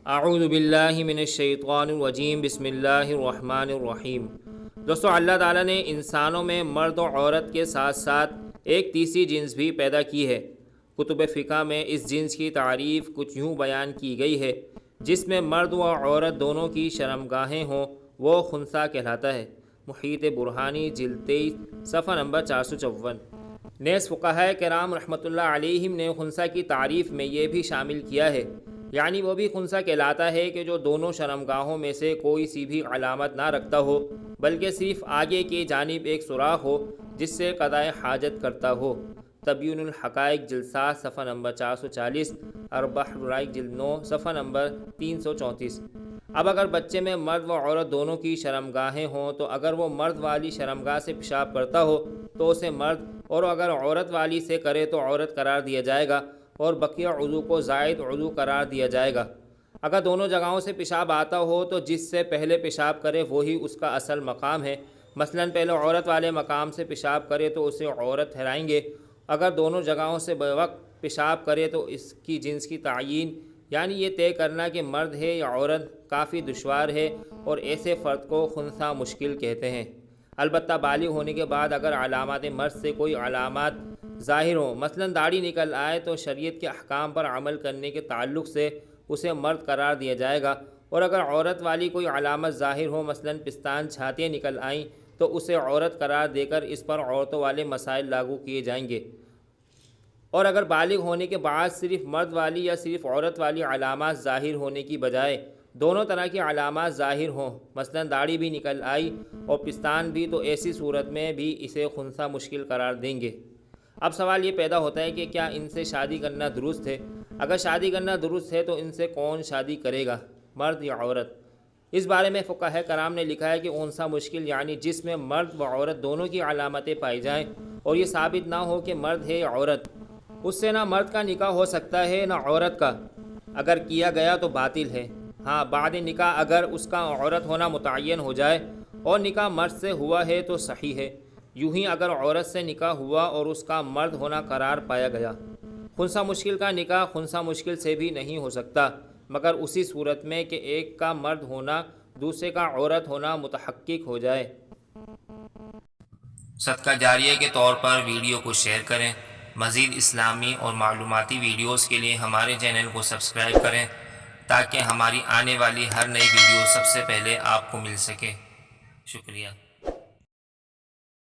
اعوذ باللہ من الشیطان الرجیم بسم اللہ الرحمن الرحیم۔ دوستو، اللہ تعالیٰ نے انسانوں میں مرد و عورت کے ساتھ ساتھ ایک تیسری جنس بھی پیدا کی ہے۔ کتب فقہ میں اس جنس کی تعریف کچھ یوں بیان کی گئی ہے: جس میں مرد و عورت دونوں کی شرمگاہیں ہوں وہ خنثیٰ کہلاتا ہے۔ محیط برہانی جلد 23 صفحہ نمبر 454۔ نیز فقہائے کرام رحمۃ اللہ علیہم نے خنثیٰ کی تعریف میں یہ بھی شامل کیا ہے، یعنی وہ بھی خنثیٰ کہلاتا ہے کہ جو دونوں شرمگاہوں میں سے کوئی سی بھی علامت نہ رکھتا ہو، بلکہ صرف آگے کی جانب ایک سوراخ ہو جس سے قضائے حاجت کرتا ہو۔ تبیین الحقائق جلد 7 صفحہ نمبر 440 اور بحر الرائق جلد 9 صفحہ نمبر 334۔ اب اگر بچے میں مرد و عورت دونوں کی شرمگاہیں ہوں تو اگر وہ مرد والی شرمگاہ سے پیشاب کرتا ہو تو اسے مرد، اور اگر عورت والی سے کرے تو عورت قرار دیا جائے گا، اور بقیہ عضو کو زائد عضو قرار دیا جائے گا۔ اگر دونوں جگہوں سے پیشاب آتا ہو تو جس سے پہلے پیشاب کرے وہی اس کا اصل مقام ہے۔ مثلا پہلے عورت والے مقام سے پیشاب کرے تو اسے عورت ٹھہرائیں گے۔ اگر دونوں جگہوں سے بوقت پیشاب کرے تو اس کی جنس کی تعیین، یعنی یہ طے کرنا کہ مرد ہے یا عورت، کافی دشوار ہے، اور ایسے فرد کو خنثیٰ مشکل کہتے ہیں۔ البتہ بالغ ہونے کے بعد اگر علامات مرد سے کوئی علامات ظاہر ہوں، مثلا داڑھی نکل آئے، تو شریعت کے احکام پر عمل کرنے کے تعلق سے اسے مرد قرار دیا جائے گا، اور اگر عورت والی کوئی علامت ظاہر ہو، مثلا پستان چھاتیاں نکل آئیں، تو اسے عورت قرار دے کر اس پر عورتوں والے مسائل لاگو کیے جائیں گے۔ اور اگر بالغ ہونے کے بعد صرف مرد والی یا صرف عورت والی علامات ظاہر ہونے کی بجائے دونوں طرح کی علامات ظاہر ہوں، مثلا داڑھی بھی نکل آئی اور پستان بھی، تو ایسی صورت میں بھی اسے خنثیٰ مشکل قرار دیں گے۔ اب سوال یہ پیدا ہوتا ہے کہ کیا ان سے شادی کرنا درست ہے؟ اگر شادی کرنا درست ہے تو ان سے کون شادی کرے گا، مرد یا عورت؟ اس بارے میں فقہائے کرام نے لکھا ہے کہ خنثیٰ مشکل یعنی جس میں مرد و عورت دونوں کی علامتیں پائی جائیں اور یہ ثابت نہ ہو کہ مرد ہے یا عورت، اس سے نہ مرد کا نکاح ہو سکتا ہے نہ عورت کا۔ اگر کیا گیا تو باطل ہے۔ ہاں، بعد نکاح اگر اس کا عورت ہونا متعین ہو جائے اور نکاح مرد سے ہوا ہے تو صحیح ہے۔ یوں ہی اگر عورت سے نکاح ہوا اور اس کا مرد ہونا قرار پایا گیا، خنثیٰ مشکل کا نکاح خنثیٰ مشکل سے بھی نہیں ہو سکتا، مگر اسی صورت میں کہ ایک کا مرد ہونا دوسرے کا عورت ہونا متحقق ہو جائے۔ صدقہ جاریہ کے طور پر ویڈیو کو شیئر کریں۔ مزید اسلامی اور معلوماتی ویڈیوز کے لیے ہمارے چینل کو سبسکرائب کریں تاکہ ہماری آنے والی ہر نئی ویڈیو سب سے پہلے آپ کو مل سکے۔ شکریہ۔